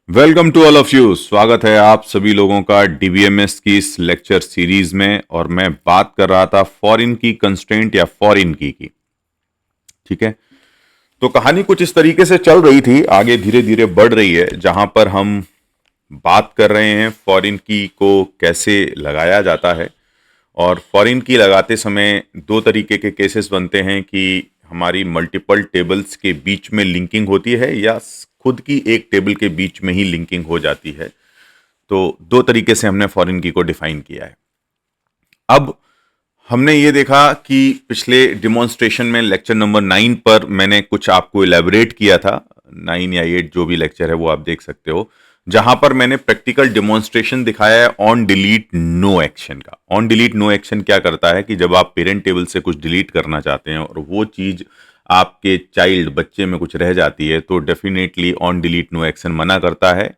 Welcome to all of you. स्वागत है आप सभी लोगों का डीबीएमएस की इस लेक्चर सीरीज में। और मैं बात कर रहा था फॉरेन की कंस्ट्रेंट या फॉरेन की। ठीक है, तो कहानी कुछ इस तरीके से चल रही थी, आगे धीरे धीरे बढ़ रही है, जहां पर हम बात कर रहे हैं फॉरेन की को कैसे लगाया जाता है। और फॉरेन की लगाते समय दो तरीके के केसेस बनते हैं कि हमारी मल्टीपल टेबल्स के बीच में लिंकिंग होती है या खुद की एक टेबल के बीच में ही लिंकिंग हो जाती है। तो दो तरीके से हमने फॉरेन की को डिफाइन किया है। अब हमने ये देखा कि पिछले डिमॉन्स्ट्रेशन में लेक्चर नंबर 9 पर मैंने कुछ आपको इलेबोरेट किया था। 9 या 8 जो भी लेक्चर है वो आप देख सकते हो, जहां पर मैंने प्रैक्टिकल डिमॉन्स्ट्रेशन दिखाया है ऑन डिलीट नो एक्शन का। ऑन डिलीट नो एक्शन क्या करता है कि जब आप पेरेंट टेबल से कुछ डिलीट करना चाहते हैं और वो चीज आपके चाइल्ड बच्चे में कुछ रह जाती है, तो definitely on delete no action मना करता है।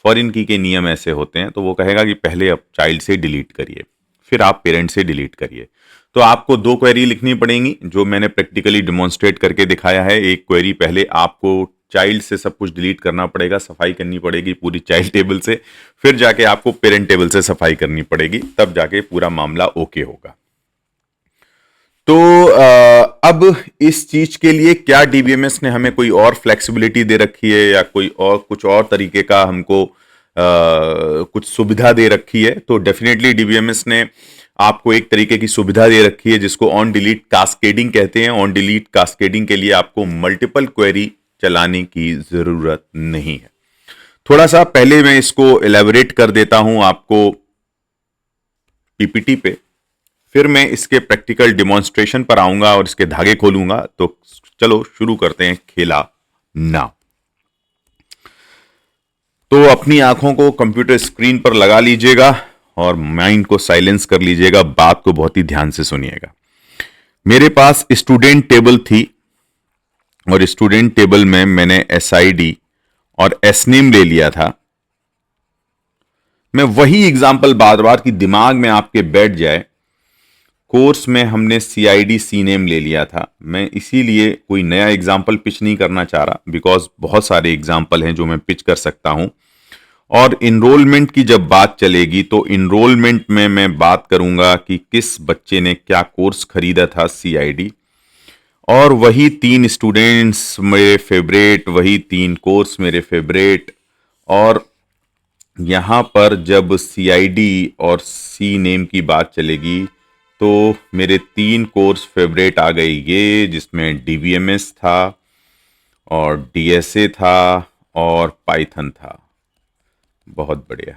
फॉरेन की के नियम ऐसे होते हैं, तो वो कहेगा कि पहले आप चाइल्ड से डिलीट करिए, फिर आप पेरेंट से डिलीट करिए। तो आपको दो क्वेरी लिखनी पड़ेंगी जो मैंने प्रैक्टिकली डिमॉन्स्ट्रेट करके दिखाया है। एक क्वेरी पहले आपको चाइल्ड से सब कुछ डिलीट करना पड़ेगा, सफाई करनी पड़ेगी पूरी चाइल्ड टेबल से, फिर जाके आपको पेरेंट टेबल से सफाई करनी पड़ेगी, तब जाके पूरा मामला ओके होगा। तो अब इस चीज के लिए क्या डीबीएमएस ने हमें कोई और फ्लेक्सिबिलिटी दे रखी है या कोई और कुछ और तरीके का हमको कुछ सुविधा दे रखी है? तो डेफिनेटली डीबीएमएस ने आपको एक तरीके की सुविधा दे रखी है जिसको ऑन डिलीट कास्केडिंग कहते हैं। ऑन डिलीट कास्केडिंग के लिए आपको मल्टीपल क्वेरी चलाने की जरूरत नहीं है। थोड़ा सा पहले मैं इसको एलैबोरेट कर देता हूं आपको पीपीटी पे, फिर मैं इसके प्रैक्टिकल डिमॉन्स्ट्रेशन पर आऊंगा और इसके धागे खोलूंगा। तो चलो शुरू करते हैं खेला ना। तो अपनी आंखों को कंप्यूटर स्क्रीन पर लगा लीजिएगा और माइंड को साइलेंस कर लीजिएगा। बात को बहुत ही ध्यान से सुनिएगा। मेरे पास स्टूडेंट टेबल थी और स्टूडेंट टेबल में मैंने एसआईडी और एसनेम ले लिया था। मैं वही एग्जाम्पल बार बार की दिमाग में आपके बैठ जाए। कोर्स में हमने सीआईडी सी नेम ले लिया था। मैं इसीलिए कोई नया एग्जाम्पल पिच नहीं करना चाह रहा, बिकॉज बहुत सारे एग्जाम्पल हैं जो मैं पिच कर सकता हूं। और इनरोलमेंट की जब बात चलेगी तो इनरोलमेंट में मैं बात करूंगा कि किस बच्चे ने क्या कोर्स खरीदा था सीआईडी, और वही 3 स्टूडेंट्स मेरे फेवरेट, वही 3 कोर्स मेरे फेवरेट। और यहाँ पर जब सीआईडी और सी नेम की बात चलेगी तो मेरे 3 कोर्स फेवरेट आ गए ये, जिसमें डीबीएमएस था और डीएसए था और पाइथन था। बहुत बढ़िया,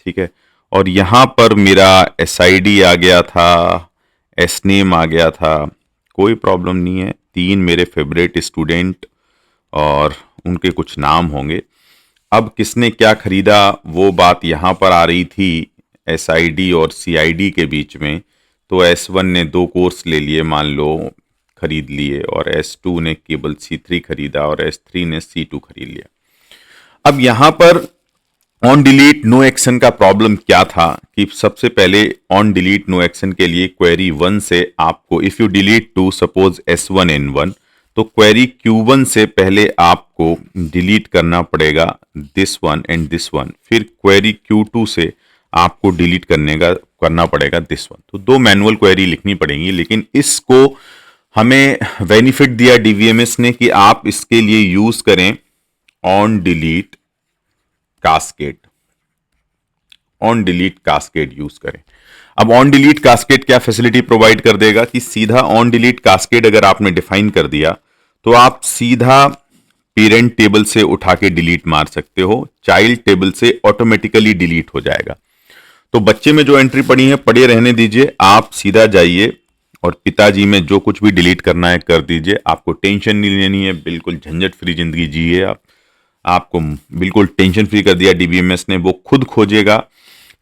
ठीक है। और यहाँ पर मेरा एसआईडी आ गया था, एसनेम आ गया था, कोई प्रॉब्लम नहीं है। 3 मेरे फेवरेट स्टूडेंट और उनके कुछ नाम होंगे। अब किसने क्या खरीदा वो बात यहाँ पर आ रही थी एसआईडी और सीआईडी के बीच में। तो S1 ने 2 कोर्स ले लिए, मान लो खरीद लिए, और S2 ने केवल C3 खरीदा और S3 ने C2 खरीद लिया। अब यहाँ पर ऑन डिलीट नो एक्शन का प्रॉब्लम क्या था कि सबसे पहले ऑन डिलीट नो एक्शन के लिए क्वेरी 1 से आपको, if you delete to suppose S1 N1, तो क्वेरी Q1 से पहले आपको डिलीट करना पड़ेगा this one and this one, फिर क्वेरी Q2 से आपको डिलीट करना पड़ेगा दिस वन। तो 2 मैनुअल क्वेरी लिखनी पड़ेंगी, लेकिन इसको हमें बेनिफिट दिया डीबीएमएस ने कि आप इसके लिए यूज करें on delete cascade. On delete cascade use करें। अब ऑन डिलीट कास्केड क्या फैसिलिटी प्रोवाइड कर देगा कि सीधा ऑन डिलीट कास्केड अगर आपने डिफाइन कर दिया तो आप सीधा पेरेंट टेबल से उठा के डिलीट मार सकते हो, चाइल्ड टेबल से ऑटोमेटिकली डिलीट हो जाएगा। तो बच्चे में जो एंट्री पड़ी है पड़े रहने दीजिए, आप सीधा जाइए और पिताजी में जो कुछ भी डिलीट करना है कर दीजिए। आपको टेंशन नहीं लेनी है, बिल्कुल झंझट फ्री जिंदगी जिए आप। आपको बिल्कुल टेंशन फ्री कर दिया डीबीएमएस ने। वो खुद खोजेगा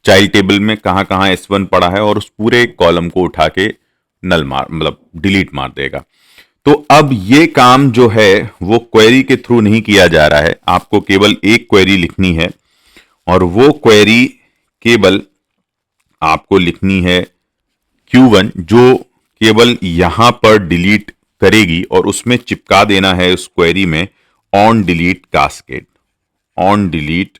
चाइल्ड टेबल में कहां कहां S1 पड़ा है और उस पूरे कॉलम को उठा के मतलब डिलीट मार देगा। तो अब ये काम जो है वो क्वेरी के थ्रू नहीं किया जा रहा है, आपको केवल एक क्वेरी लिखनी है और वो क्वेरी केवल आपको लिखनी है Q1, जो केवल यहां पर डिलीट करेगी और उसमें चिपका देना है उस क्वेरी में on delete cascade. On delete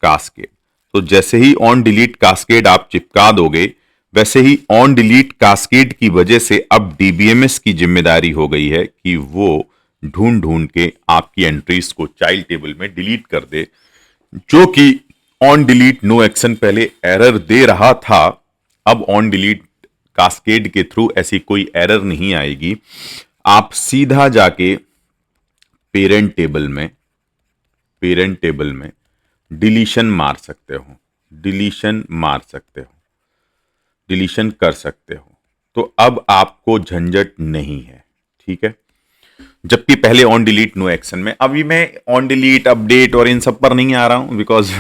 cascade. तो जैसे ही ऑन डिलीट कास्केड आप चिपका दोगे, वैसे ही ऑन डिलीट कास्केड की वजह से अब डीबीएमएस की जिम्मेदारी हो गई है कि वो ढूंढ ढूंढ के आपकी एंट्रीज को चाइल्ड टेबल में डिलीट कर दे, जो कि ऑन डिलीट नो एक्शन पहले एरर दे रहा था। अब ऑन डिलीट कास्केड के थ्रू ऐसी कोई एरर नहीं आएगी। आप सीधा जाके पेरेंट टेबल में डिलीशन मार सकते हो, डिलीशन कर सकते हो। तो अब आपको झंझट नहीं है, ठीक है। जबकि पहले ऑन डिलीट नो एक्शन में, अभी मैं ऑन डिलीट अपडेट और इन सब पर नहीं आ रहा हूं बिकॉज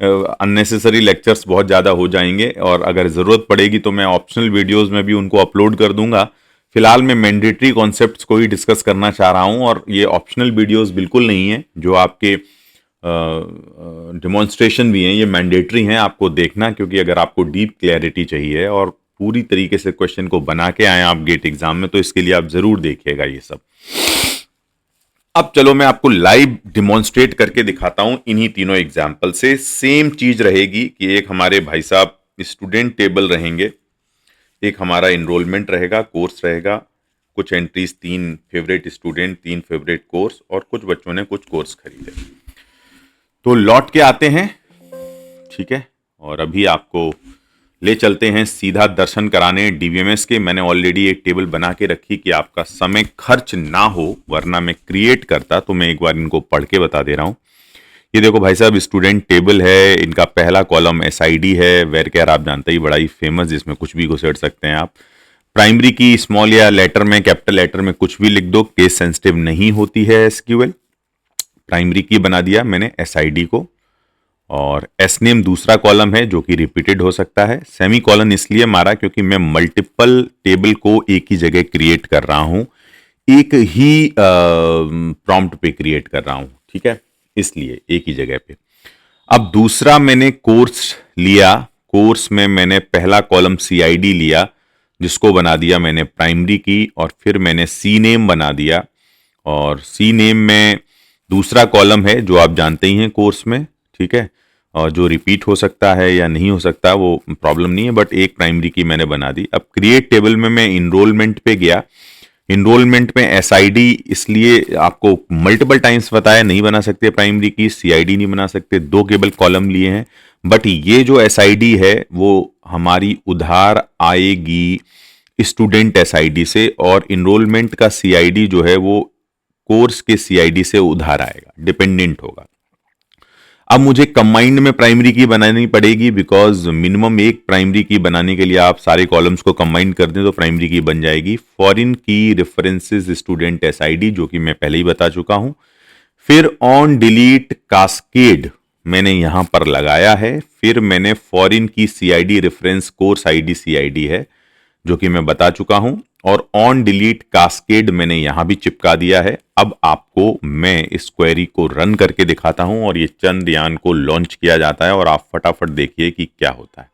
अननेसेसरी लेक्चर्स बहुत ज़्यादा हो जाएंगे, और अगर ज़रूरत पड़ेगी तो मैं ऑप्शनल वीडियोस में भी उनको अपलोड कर दूंगा। फिलहाल मैं मैंडेटरी कॉन्सेप्ट्स को ही डिस्कस करना चाह रहा हूं, और ये ऑप्शनल वीडियोस बिल्कुल नहीं है। जो आपके डेमोन्स्ट्रेशन भी हैं ये मैंडेटरी हैं आपको देखना, क्योंकि अगर आपको डीप क्लैरिटी चाहिए और पूरी तरीके से क्वेश्चन को बना के आए आप गेट एग्जाम में, तो इसके लिए आप ज़रूर देखिएगा ये सब। अब चलो मैं आपको लाइव डिमॉन्स्ट्रेट करके दिखाता हूं इन्हीं तीनों एग्जाम्पल से। सेम चीज रहेगी कि एक हमारे भाई साहब स्टूडेंट टेबल रहेंगे, एक हमारा इनरोलमेंट रहेगा, कोर्स रहेगा, कुछ entries 3 favourite student, 3 favourite course, और कुछ बच्चों ने कुछ कोर्स खरीदे। तो लौट के आते हैं, ठीक है। और अभी आपको ले चलते हैं सीधा दर्शन कराने डीबीएमएस के। मैंने ऑलरेडी एक टेबल बना के रखी कि आपका समय खर्च ना हो, वरना मैं क्रिएट करता। तो मैं एक बार इनको पढ़ के बता दे रहा हूं। ये देखो भाई साहब, स्टूडेंट टेबल है, इनका पहला कॉलम एसआईडी है, वेर केयर आप जानते ही बड़ा ही फेमस, जिसमें कुछ भी घुसेड़ सकते हैं आप। प्राइमरी की स्मॉल या लेटर में, कैपिटल लेटर में कुछ भी लिख दो, केस सेंसिटिव नहीं होती है एसक्यूएल। प्राइमरी की बना दिया मैंने एसआईडी को, और एस नेम दूसरा कॉलम है जो कि रिपीटेड हो सकता है। सेमी कॉलन इसलिए मारा क्योंकि मैं मल्टीपल टेबल को एक ही जगह क्रिएट कर रहा हूं, एक ही प्रॉम्प्ट पे क्रिएट कर रहा हूं, ठीक है, इसलिए एक ही जगह पे। अब दूसरा मैंने कोर्स लिया, कोर्स में मैंने पहला कॉलम सीआईडी लिया, जिसको बना दिया मैंने प्राइमरी की, और फिर मैंने सी नेम बना दिया, और सी नेम में दूसरा कॉलम है जो आप जानते ही हैं कोर्स में, ठीक है, और जो रिपीट हो सकता है या नहीं हो सकता वो प्रॉब्लम नहीं है, बट एक प्राइमरी की मैंने बना दी। अब क्रिएट टेबल में मैं इनरोलमेंट पे गया। इनरोलमेंट में एसआईडी इसलिए आपको मल्टीपल टाइम्स बताया, नहीं बना सकते प्राइमरी की, सीआईडी नहीं बना सकते, 2 केवल कॉलम लिए हैं। बट ये जो एसआईडी है वो हमारी उधार आएगी स्टूडेंट एसआईडी से, और इनरोलमेंट का सीआईडी जो है वो कोर्स के सीआईडी से उधार आएगा, डिपेंडेंट होगा। अब मुझे कंबाइंड में प्राइमरी की बनानी पड़ेगी, बिकॉज मिनिमम एक प्राइमरी की बनाने के लिए आप सारे कॉलम्स को कंबाइन कर दें तो प्राइमरी की बन जाएगी। फॉरेन की रेफरेंसेस स्टूडेंट एसआईडी, जो कि मैं पहले ही बता चुका हूं। फिर ऑन डिलीट कास्केड मैंने यहां पर लगाया है। फिर मैंने फॉरेन की CID reference course ID CID है, जो कि मैं बता चुका हूं, और ऑन डिलीट कास्केड मैंने यहां भी चिपका दिया है। अब आपको मैं इस क्वेरी को रन करके दिखाता हूं, और ये चंद्रयान को लॉन्च किया जाता है, और आप फटाफट देखिए कि क्या होता है।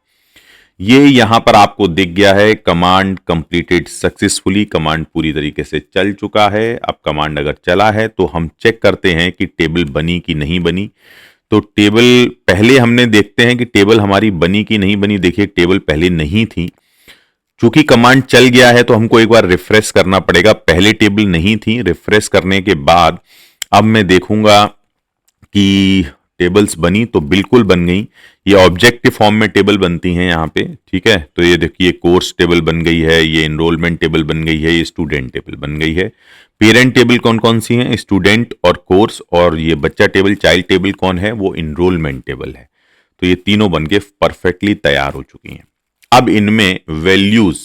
ये यहां पर आपको दिख गया है, कमांड कंप्लीटेड सक्सेसफुली, कमांड पूरी तरीके से चल चुका है। अब कमांड अगर चला है तो हम चेक करते हैं कि टेबल बनी कि नहीं बनी। तो टेबल पहले हमने देखते हैं कि टेबल हमारी बनी कि नहीं बनी। देखिए टेबल पहले नहीं थी, चूंकि कमांड चल गया है तो हमको एक बार रिफ्रेश करना पड़ेगा। पहले टेबल नहीं थी, रिफ्रेश करने के बाद अब मैं देखूंगा कि टेबल्स बनी, तो बिल्कुल बन गई। ये ऑब्जेक्टिव फॉर्म में टेबल बनती हैं यहाँ पे, ठीक है। तो ये देखिए कोर्स टेबल बन गई है, ये एनरोलमेंट टेबल बन गई है, ये स्टूडेंट टेबल बन गई है। पेरेंट टेबल कौन कौन सी हैं? स्टूडेंट और कोर्स, और ये बच्चा टेबल, चाइल्ड टेबल कौन है? वो एनरोलमेंट टेबल है। तो ये तीनों बन के परफेक्टली तैयार हो चुकी हैं। अब इनमें वैल्यूज,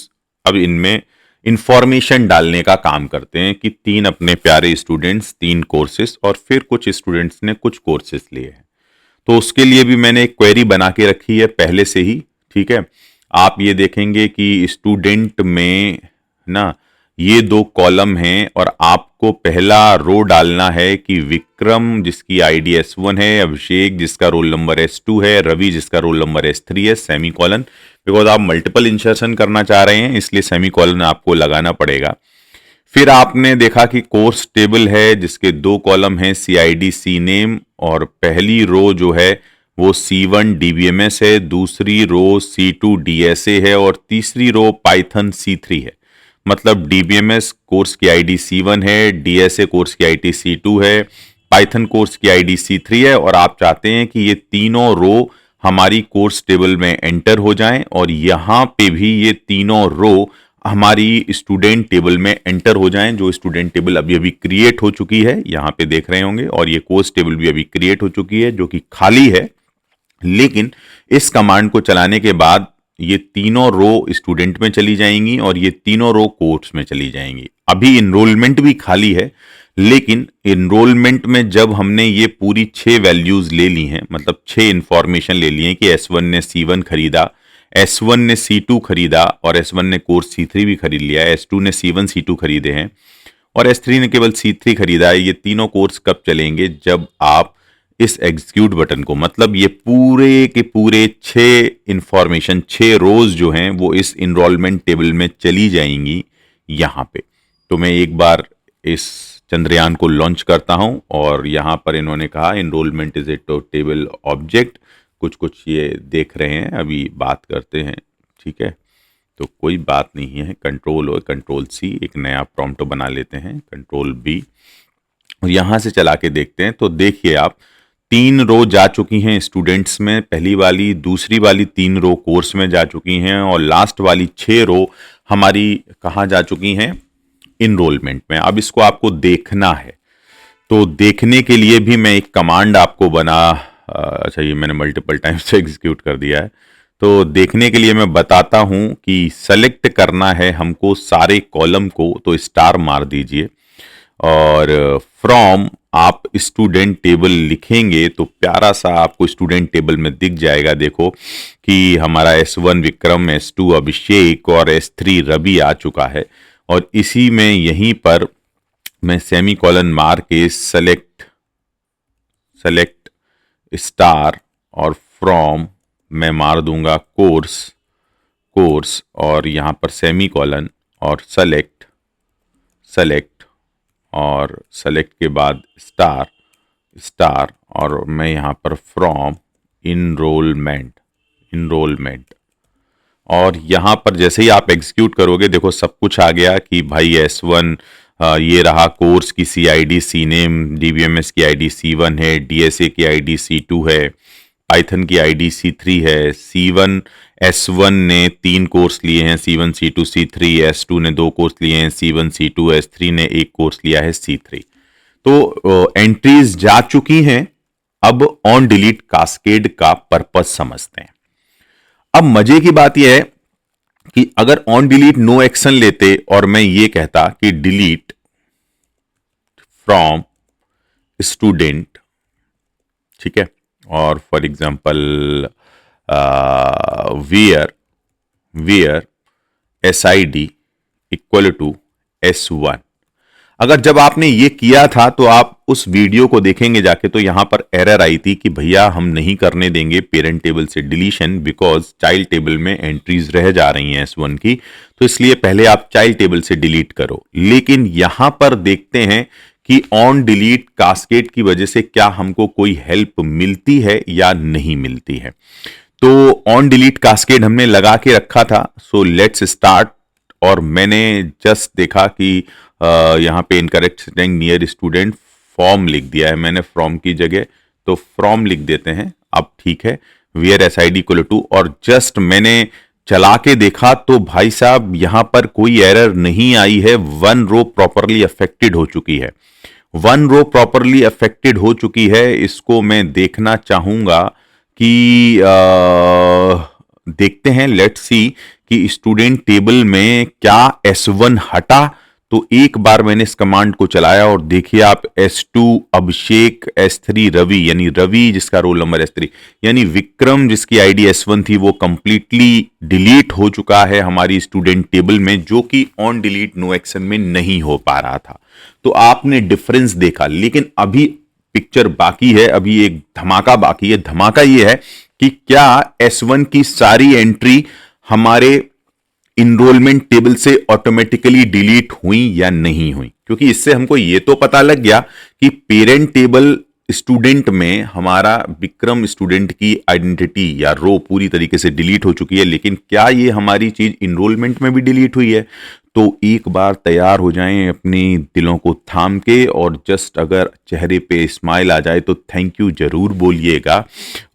अब इनमें इंफॉर्मेशन डालने का काम करते हैं कि 3 अपने प्यारे स्टूडेंट्स, 3 कोर्सेस, और फिर कुछ स्टूडेंट्स ने कुछ कोर्सेस लिए हैं। तो उसके लिए भी मैंने एक क्वेरी बना के रखी है पहले से ही, ठीक है। आप ये देखेंगे कि स्टूडेंट में ना ये 2 कॉलम हैं, और आपको पहला रो डालना है कि विक्रम जिसकी आईडी S1 है, अभिषेक जिसका रोल नंबर S2 है, रवि जिसका रोल नंबर S3 है, सेमी कॉलन। बिकॉज आप मल्टीपल इंसर्शन करना चाह रहे हैं इसलिए सेमी कॉलन आपको लगाना पड़ेगा। फिर आपने देखा कि कोर्स टेबल है जिसके 2 कॉलम हैं CID सी नेम, और पहली रो जो है वो C1 DBMS है, दूसरी रो C2 DSA है और तीसरी रो पाइथन C3 है। मतलब DBMS कोर्स की ID C1 है, DSA कोर्स की ID C2 है, पाइथन कोर्स की ID C3 है, और आप चाहते हैं कि ये तीनों रो हमारी कोर्स टेबल में एंटर हो जाएं और यहाँ पे भी ये तीनों रो हमारी स्टूडेंट टेबल में एंटर हो जाएं, जो स्टूडेंट टेबल अभी अभी क्रिएट हो चुकी है, यहाँ पे देख रहे होंगे, और ये कोर्स टेबल भी अभी क्रिएट हो चुकी है जो कि खाली है। लेकिन इस कमांड को चलाने के बाद ये तीनों रो स्टूडेंट में चली जाएंगी और ये तीनों रो कोर्स में चली जाएंगी। अभी इनरोलमेंट भी खाली है, लेकिन इनरोलमेंट में जब हमने ये पूरी 6 वैल्यूज ले ली हैं, मतलब 6 इंफॉर्मेशन ले ली हैं कि S1 ने C1 खरीदा, S1 ने C2 खरीदा और S1 ने कोर्स C3 भी खरीद लिया, S2 ने C1 C2 खरीदे हैं और S3 ने केवल C3 खरीदा है। ये तीनों कोर्स कब चलेंगे? जब आप इस एग्जीक्यूट बटन को, मतलब ये पूरे के पूरे 6 इंफॉर्मेशन, 6 रोज जो हैं वो इस इनरोलमेंट टेबल में चली जाएंगी यहाँ पे। तो मैं एक बार इस चंद्रयान को लॉन्च करता हूं और यहाँ पर इन्होंने कहा enrolment is a table object, कुछ कुछ ये देख रहे हैं, अभी बात करते हैं, ठीक है। तो कोई बात नहीं है, कंट्रोल और कंट्रोल C, एक नया प्रॉम्प्ट बना लेते हैं, कंट्रोल B, और यहाँ से चला के देखते हैं। तो देखिए आप 3 रो जा चुकी हैं स्टूडेंट्स में, पहली वाली, दूसरी वाली 3 रो कोर्स में जा चुकी हैं और लास्ट वाली 6 रो हमारी कहाँ जा चुकी हैं? इनरोलमेंट में। अब इसको आपको देखना है, तो देखने के लिए भी मैं एक कमांड आपको अच्छा ये मैंने मल्टीपल टाइम्स से एग्जीक्यूट कर दिया है। तो देखने के लिए मैं बताता हूं कि सेलेक्ट करना है हमको सारे कॉलम को, तो स्टार मार दीजिए और फ्रॉम आप स्टूडेंट टेबल लिखेंगे तो प्यारा सा आपको स्टूडेंट टेबल में दिख जाएगा। देखो कि हमारा S1 विक्रम, S2 अभिषेक और S3 रवि आ चुका है, और इसी में यहीं पर मैं सेमी कॉलन मार के सेलेक्ट स्टार और फ्रॉम मैं मार दूंगा कोर्स और यहाँ पर सेमी कॉलन और सेलेक्ट और सेलेक्ट के बाद स्टार और मैं यहाँ पर फ्रॉम इनरोलमेंट, और यहाँ पर जैसे ही आप एग्जीक्यूट करोगे देखो सब कुछ आ गया कि भाई S1 ये रहा, कोर्स की CID सी नेम, DBMS की ID C1 है, DSA की ID C2 है, पाइथन की ID C3 है, C1 S1 ने 3 कोर्स लिए हैं, C1 C2 C3, S2 ने 2 कोर्स लिए हैं, C1 C2, S3 ने 1 कोर्स लिया है, C3। तो एंट्रीज जा चुकी हैं। अब ऑन डिलीट कास्केड का पर्पस समझते हैं। अब मजे की बात यह है कि अगर ऑन डिलीट नो एक्शन लेते और मैं ये कहता कि डिलीट फ्रॉम स्टूडेंट, ठीक है, और for example where SID equal to S1, अगर जब आपने ये किया था तो आप उस वीडियो को देखेंगे जाके, तो यहां पर एरर आई थी कि भैया हम नहीं करने देंगे पेरेंट टेबल से डिलीशन, बिकॉज चाइल्ड टेबल में एंट्रीज रह जा रही हैं S1 की, तो इसलिए पहले आप चाइल्ड टेबल से डिलीट करो। लेकिन यहां पर देखते हैं कि ऑन डिलीट कास्केड की वजह से क्या हमको कोई हेल्प मिलती है या नहीं मिलती है। तो ऑन डिलीट कास्केड हमने लगा के रखा था, सो लेट्स स्टार्ट, और मैंने जस्ट देखा कि यहाँ पे incorrect sitting near student form लिख दिया है मैंने फ्रॉम की जगह, तो फ्रॉम लिख देते हैं। अब ठीक है, वेयर SID इक्वल टू, और जस्ट मैंने चला के देखा तो भाई साहब यहाँ पर कोई एरर नहीं आई है, 1 रो प्रॉपरली अफेक्टेड हो चुकी है, 1 रो प्रॉपरली अफेक्टेड हो चुकी है। इसको मैं देखना चाहूंगा कि देखते हैं, लेट्स सी कि स्टूडेंट टेबल में क्या S1 हटा। तो एक बार मैंने इस कमांड को चलाया और देखिए आप S2 अभिषेक, S3 रवि, यानी रवि जिसका रोल नंबर S3, यानी विक्रम जिसकी ID S1 थी, वो कंप्लीटली डिलीट हो चुका है हमारी स्टूडेंट टेबल में, जो कि ऑन डिलीट नो एक्शन में नहीं हो पा रहा था। तो आपने डिफरेंस देखा, लेकिन अभी पिक्चर बाकी है, अभी एक धमाका बाकी है। धमाका ये है कि क्या S1 की सारी एंट्री हमारे इनरोलमेंट टेबल से ऑटोमेटिकली डिलीट हुई या नहीं हुई, क्योंकि इससे हमको ये तो पता लग गया कि पेरेंट टेबल स्टूडेंट में हमारा विक्रम स्टूडेंट की आइडेंटिटी या रो पूरी तरीके से डिलीट हो चुकी है, लेकिन क्या ये हमारी चीज इनरोलमेंट में भी डिलीट हुई है? तो एक बार तैयार हो जाएं अपनी दिलों को थाम के, और जस्ट अगर चेहरे पे स्माइल आ जाए तो थैंक यू जरूर बोलिएगा।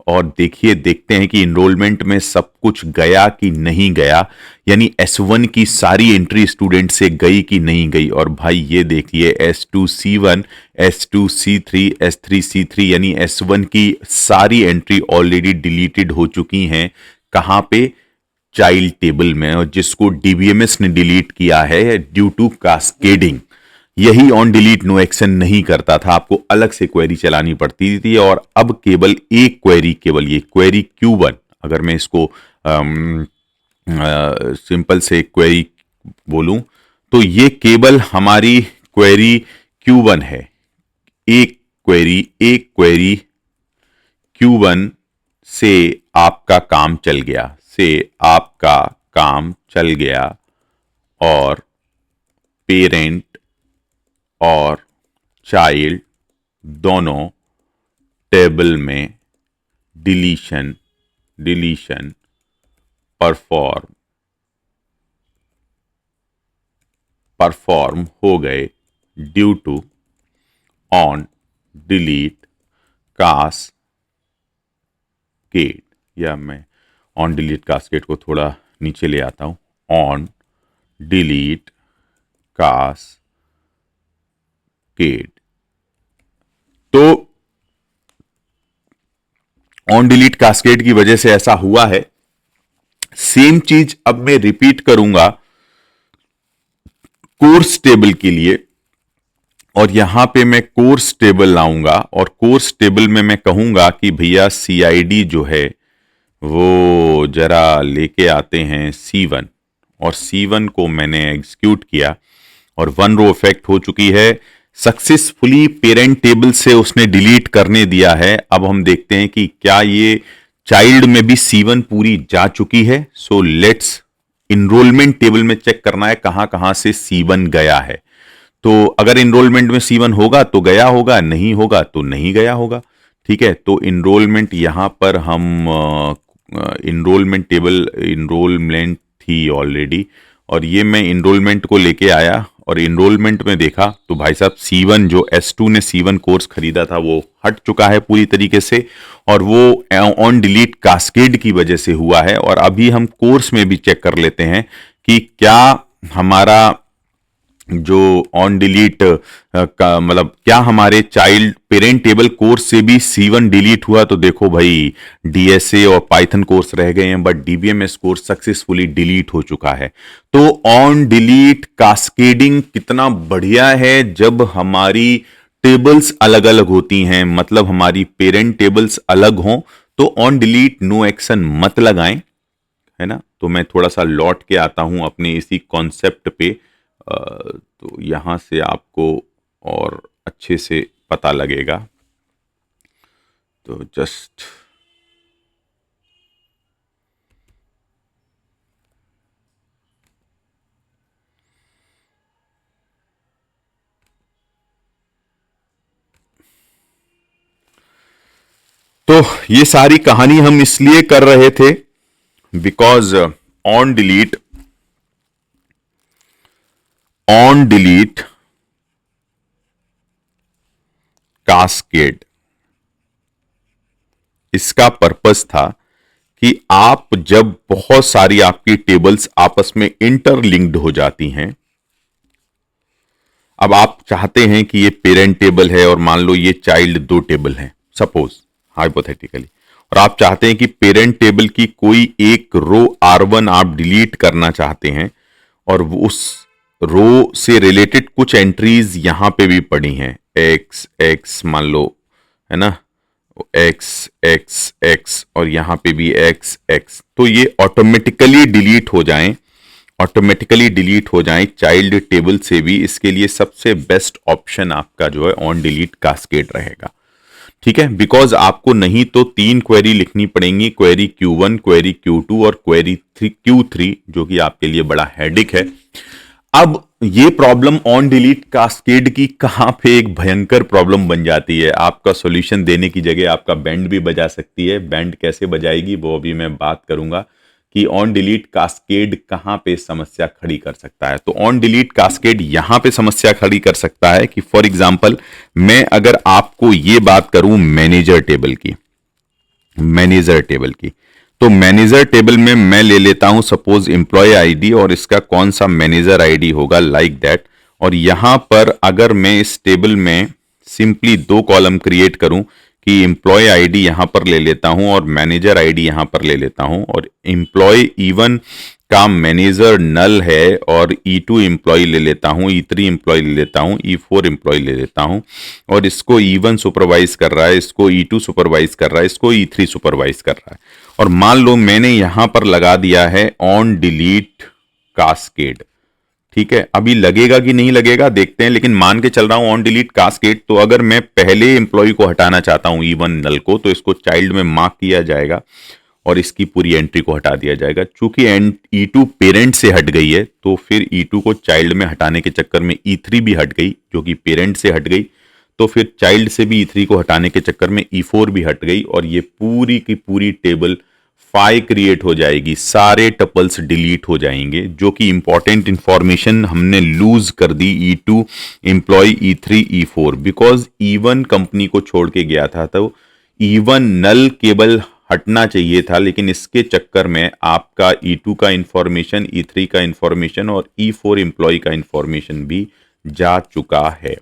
और देखते हैं कि इनरोलमेंट में सब कुछ गया कि नहीं गया, यानी S1 की सारी एंट्री स्टूडेंट से गई कि नहीं गई। और भाई ये देखिए S2C1, S2C3, S3C3 यानी S1 की सारी एंट्री ऑलरेडी डिलीटेड हो चुकी हैं। कहां पे? चाइल्ड टेबल में, और जिसको DBMS ने डिलीट किया है ड्यू टू कास्केडिंग। यही ऑन डिलीट नो एक्शन नहीं करता था, आपको अलग से क्वेरी चलानी पड़ती थी। और अब केवल एक क्वेरी, केवल ये क्वेरी Q1, अगर मैं इसको सिंपल से क्वेरी बोलूं तो ये केवल हमारी क्वेरी Q1 है। एक क्वेरी Q1 से आपका काम चल गया, और पेरेंट और चाइल्ड दोनों टेबल में डिलीशन परफॉर्म हो गए due to on delete cascade. या मैं ऑन डिलीट कास्केड को थोड़ा नीचे ले आता हूं, ऑन डिलीट कास्केड। तो ऑन डिलीट कास्केड की वजह से ऐसा हुआ है। सेम चीज अब मैं रिपीट करूंगा कोर्स टेबल के लिए, और यहां पे मैं कोर्स टेबल लाऊंगा, और कोर्स टेबल में मैं कहूंगा कि भैया CID जो है वो जरा लेके आते हैं C1, और C1 को मैंने एग्जीक्यूट किया और 1 रो इफेक्ट हो चुकी है। सक्सेसफुली पेरेंट टेबल से उसने डिलीट करने दिया है। अब हम देखते हैं कि क्या ये चाइल्ड में भी C1 पूरी जा चुकी है। सो लेट्स इनरोलमेंट टेबल में चेक करना है कहां कहां से C1 गया है। तो अगर इनरोलमेंट में C1 होगा तो गया होगा, नहीं होगा तो नहीं गया होगा। ठीक है, तो इनरोलमेंट यहां पर हम इनरोलमेंट टेबल, इनरोलमेंट थी ऑलरेडी, और ये मैं इनरोलमेंट को लेके आया और इनरोलमेंट में देखा तो भाई साहब C1 जो S2 ने C1 कोर्स खरीदा था वो हट चुका है पूरी तरीके से, और वो ऑन डिलीट कास्केड की वजह से हुआ है। और अभी हम कोर्स में भी चेक कर लेते हैं कि क्या हमारा जो ऑन डिलीट का मतलब क्या हमारे चाइल्ड पेरेंट टेबल कोर्स से भी C1 डिलीट हुआ। तो देखो भाई DSA और पाइथन कोर्स रह गए हैं, but DBMS course successfully delete हो चुका है। तो ऑन डिलीट कास्केडिंग कितना बढ़िया है जब हमारी टेबल्स अलग अलग होती हैं, मतलब हमारी पेरेंट टेबल्स अलग हों तो ऑन डिलीट नो एक्शन मत लगाएं, है ना। तो मैं थोड़ा सा लौट के आता हूं अपने इसी कॉन्सेप्ट पे, तो यहां से आपको और अच्छे से पता लगेगा। तो जस्ट तो ये सारी कहानी हम इसलिए कर रहे थे बिकॉज ऑन डिलीट कास्केड, इसका पर्पस था कि आप जब बहुत सारी आपकी टेबल्स आपस में इंटरलिंक्ड हो जाती हैं, अब आप चाहते हैं कि ये पेरेंट टेबल है और मान लो ये चाइल्ड 2 टेबल हैं सपोज हाइपोथेटिकली, और आप चाहते हैं कि पेरेंट टेबल की कोई एक रो R1 आप डिलीट करना चाहते हैं, और उस रो से रिलेटेड कुछ एंट्रीज यहां पे भी पड़ी हैं, x मान लो, है ना, x और यहां पे भी x, तो ये ऑटोमेटिकली डिलीट हो जाएं चाइल्ड टेबल से भी। इसके लिए सबसे बेस्ट ऑप्शन आपका जो है ऑन डिलीट कास्केड रहेगा। ठीक है, बिकॉज आपको नहीं तो 3 क्वेरी लिखनी पड़ेंगी, क्वेरी Q1, क्वेरी Q2 और क्वेरी Q3, जो कि आपके लिए बड़ा हेडिक है। अब ये प्रॉब्लम ऑन डिलीट कास्केड की कहां पे एक भयंकर प्रॉब्लम बन जाती है। आपका सॉल्यूशन देने की जगह आपका बैंड भी बजा सकती है। बैंड कैसे बजाएगी वो अभी मैं बात करूंगा कि ऑन डिलीट कास्केड कहां पे समस्या खड़ी कर सकता है। तो ऑन डिलीट कास्केड यहां पे समस्या खड़ी कर सकता है कि फॉर एग्जांपल मैं अगर आपको ये बात करूं मैनेजर टेबल की, तो मैनेजर टेबल में मैं ले लेता हूं सपोज एम्प्लॉय आईडी और इसका कौन सा मैनेजर आईडी होगा लाइक दैट। और यहां पर अगर मैं इस टेबल में सिंपली 2 कॉलम क्रिएट करूं कि एम्प्लॉय आईडी यहां पर ले लेता हूं और मैनेजर आईडी यहां पर ले लेता हूं, और एम्प्लॉय इवन का मैनेजर नल है और E2 एम्प्लॉय ले लेता हूं, E3 एम्प्लॉय ले लेता हूं, E4 एम्प्लॉय ले लेता हूं, और इसको E1 सुपरवाइज कर रहा है, इसको E2 सुपरवाइज कर रहा है, इसको E3 सुपरवाइज कर रहा है। और मान लो मैंने यहां पर लगा दिया है ऑन डिलीट कास्केड। ठीक है, अभी लगेगा कि नहीं लगेगा देखते हैं, लेकिन मान के चल रहा हूं ऑन डिलीट कास्केड। तो अगर मैं पहले एम्प्लॉय को हटाना चाहता हूं E1 नल को, तो इसको चाइल्ड में मार्क किया जाएगा और इसकी पूरी एंट्री को हटा दिया जाएगा। चूंकि E2 पेरेंट से हट गई है तो फिर E2 को चाइल्ड में हटाने के चक्कर में E3 भी हट गई, जो कि पेरेंट से हट गई, तो फिर चाइल्ड से भी E3 को हटाने के चक्कर में E4 भी हट गई, और ये पूरी की पूरी टेबल फाई क्रिएट हो जाएगी, सारे टपल्स डिलीट हो जाएंगे, जो कि इंपॉर्टेंट इंफॉर्मेशन हमने लूज कर दी E2 employ E3 E4, because E1 company को छोड़ के गया था। तो E1 नल केवल हटना चाहिए था, लेकिन इसके चक्कर में आपका E2 का इंफॉर्मेशन, E3 का इंफॉर्मेशन और E4 एम्प्लॉय का इंफॉर्मेशन भी जा चुका है।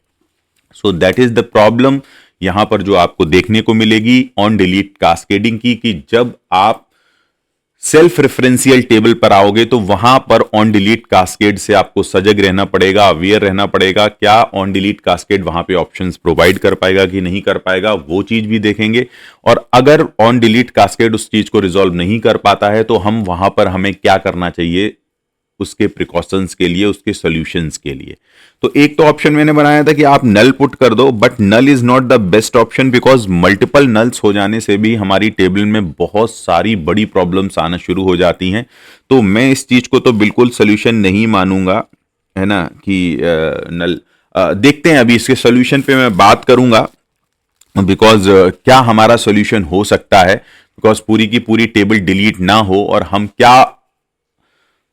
So that is the problem यहां पर जो आपको देखने को मिलेगी ऑन डिलीट कास्केडिंग की, कि जब आप सेल्फ रेफरेंशियल टेबल पर आओगे तो वहां पर ऑन डिलीट कास्केड से आपको सजग रहना पड़ेगा, अवेयर रहना पड़ेगा। क्या ऑन डिलीट कास्केड वहां पे ऑप्शंस प्रोवाइड कर पाएगा कि नहीं कर पाएगा, वो चीज भी देखेंगे। और अगर ऑन डिलीट कास्केड उस चीज को रिजॉल्व नहीं कर पाता है तो हम वहां पर हमें क्या करना चाहिए उसके प्रिकॉशंस के लिए, उसके सॉल्यूशंस के लिए। तो एक तो ऑप्शन मैंने बनाया था कि आप नल पुट कर दो, but null is not the best option, because multiple nulls हो जाने से भी हमारी टेबल में बहुत सारी बड़ी प्रॉब्लम्स आना शुरू हो जाती हैं। तो मैं इस चीज को तो बिल्कुल सोल्यूशन नहीं मानूंगा, है ना, कि नल देखते हैं, अभी इसके सोल्यूशन पे मैं बात करूंगा, बिकॉज क्या हमारा सोल्यूशन हो सकता है, बिकॉज पूरी की पूरी टेबल डिलीट ना हो, और हम क्या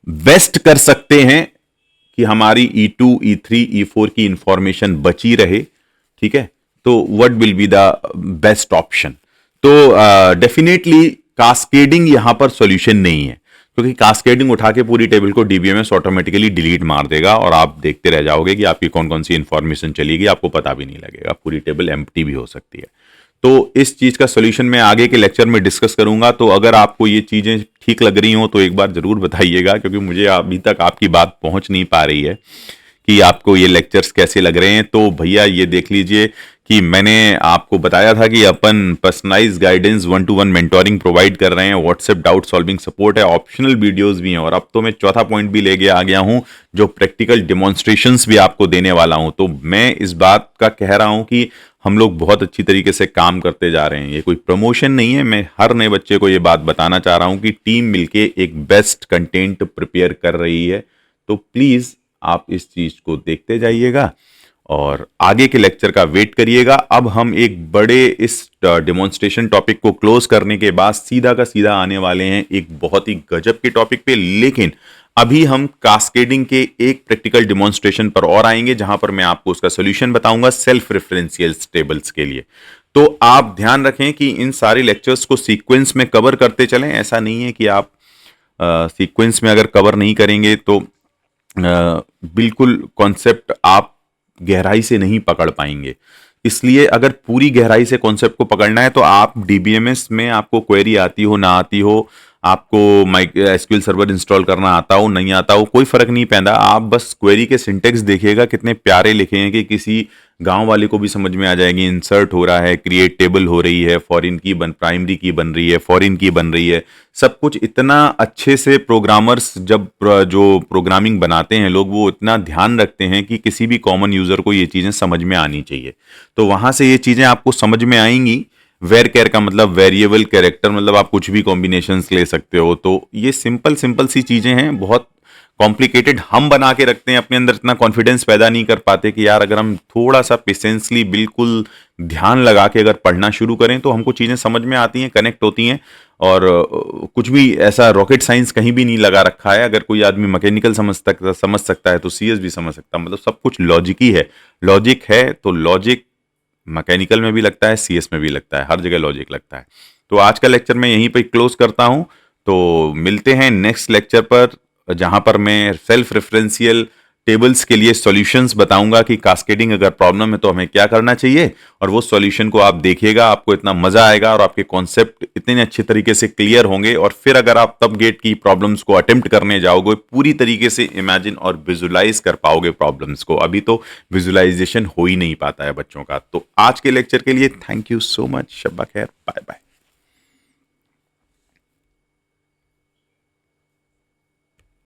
बेस्ट कर सकते हैं कि हमारी E2 E3 E4 की इंफॉर्मेशन बची रहे। ठीक है, तो what will be the best option. तो डेफिनेटली कास्केडिंग यहां पर सॉल्यूशन नहीं है, क्योंकि कास्केडिंग उठा के पूरी टेबल को DBMS ऑटोमेटिकली डिलीट मार देगा और आप देखते रह जाओगे कि आपकी कौन कौन सी इंफॉर्मेशन चलेगी, आपको पता भी नहीं लगेगा, पूरी टेबल एम्प्टी भी हो सकती है। तो इस चीज का सॉल्यूशन मैं आगे के लेक्चर में डिस्कस करूंगा। तो अगर आपको ये चीजें ठीक लग रही हो तो एक बार जरूर बताइएगा, क्योंकि मुझे अभी तक आपकी बात पहुंच नहीं पा रही है कि आपको ये लेक्चर्स कैसे लग रहे हैं। तो भैया ये देख लीजिए कि मैंने आपको बताया था कि अपन personalise guidance 1-to-1 mentoring provide कर रहे हैं, व्हाट्सएप डाउट सॉल्विंग सपोर्ट है, ऑप्शनल वीडियोस भी हैं, और अब तो मैं चौथा पॉइंट भी लेके आ गया हूं जो प्रैक्टिकल डेमोन्स्ट्रेशंस भी आपको देने वाला हूं। तो मैं इस बात का कह रहा हूं कि हम लोग बहुत अच्छी तरीके से काम करते जा रहे हैं, ये कोई प्रमोशन नहीं है, मैं हर नए बच्चे को ये बात बताना चाह रहा हूं कि टीम मिलके एक बेस्ट कंटेंट प्रिपेयर कर रही है। तो प्लीज आप इस चीज को देखते जाइएगा और आगे के लेक्चर का वेट करिएगा। अब हम एक बड़े इस डेमोन्स्ट्रेशन टॉपिक को क्लोज करने के बाद सीधा का सीधा आने वाले हैं एक बहुत ही गजब के टॉपिक पे, लेकिन अभी हम कास्केडिंग के एक प्रैक्टिकल डेमोन्स्ट्रेशन पर और आएंगे, जहां पर मैं आपको उसका सॉल्यूशन बताऊंगा सेल्फ रेफरेंशियल टेबल्स के लिए। तो आप ध्यान रखें कि इन सारे लेक्चर्स को सीक्वेंस में कवर करते चलें। ऐसा नहीं है कि आप सीक्वेंस में अगर कवर नहीं करेंगे तो बिल्कुल कॉन्सेप्ट आप गहराई से नहीं पकड़ पाएंगे। इसलिए अगर पूरी गहराई से कॉन्सेप्ट को पकड़ना है तो आप DBMS में आपको क्वेरी आती हो ना आती हो, आपको माइक एसक्यूएल सर्वर इंस्टॉल करना आता हो नहीं आता हो कोई फर्क नहीं पैदा, आप बस क्वेरी के सिंटेक्स देखिएगा कितने प्यारे लिखे हैं कि किसी गांव वाले को भी समझ में आ जाएगी। इंसर्ट हो रहा है, क्रिएट टेबल हो रही है, फॉरेन की प्राइमरी की बन रही है, फॉरेन की बन रही है, सब कुछ इतना अच्छे से प्रोग्रामर्स जब जो प्रोग्रामिंग बनाते हैं लोग वो इतना ध्यान रखते हैं कि किसी भी कॉमन यूजर को ये चीजें समझ में आनी चाहिए। तो वहां से ये चीजें आपको समझ में आएंगी। वेर कैर का मतलब वेरिएबल कैरेक्टर, मतलब आप कुछ भी कॉम्बिनेशंस ले सकते हो। तो ये सिंपल सिंपल सी चीजें हैं, बहुत कॉम्प्लिकेटेड हम बना के रखते हैं अपने अंदर, इतना कॉन्फिडेंस पैदा नहीं कर पाते कि यार अगर हम थोड़ा सा पेशेंसली बिल्कुल ध्यान लगा के अगर पढ़ना शुरू करें तो हमको चीज़ें समझ में आती हैं, कनेक्ट होती हैं। और कुछ भी ऐसा रॉकेट साइंस कहीं भी नहीं लगा रखा है। अगर कोई आदमी मैकेनिकल समझ सकता है तो सीएस भी समझ सकता है। मतलब सब कुछ लॉजिक ही है। लॉजिक है तो लॉजिक मैकेनिकल में भी लगता है, सीएस में भी लगता है, हर जगह लॉजिक लगता है। तो आज का लेक्चर मैं यहीं पे क्लोज करता हूं। तो मिलते हैं नेक्स्ट लेक्चर पर, जहां पर मैं सेल्फ रेफरेंशियल टेबल्स के लिए सॉल्यूशंस बताऊंगा कि कास्केडिंग अगर प्रॉब्लम है तो हमें क्या करना चाहिए। और वो सॉल्यूशन को आप देखिएगा, आपको इतना मजा आएगा और आपके कॉन्सेप्ट इतने अच्छे तरीके से क्लियर होंगे। और फिर अगर आप तब गेट की प्रॉब्लम्स को अटेम्प्ट करने जाओगे पूरी तरीके से इमेजिन और विजुलाइज कर पाओगे प्रॉब्लम्स को। अभी तो विजुलाइजेशन हो ही नहीं पाता है बच्चों का। तो आज के लेक्चर के लिए थैंक यू सो मच। शब्बा खैर, बाय बाय।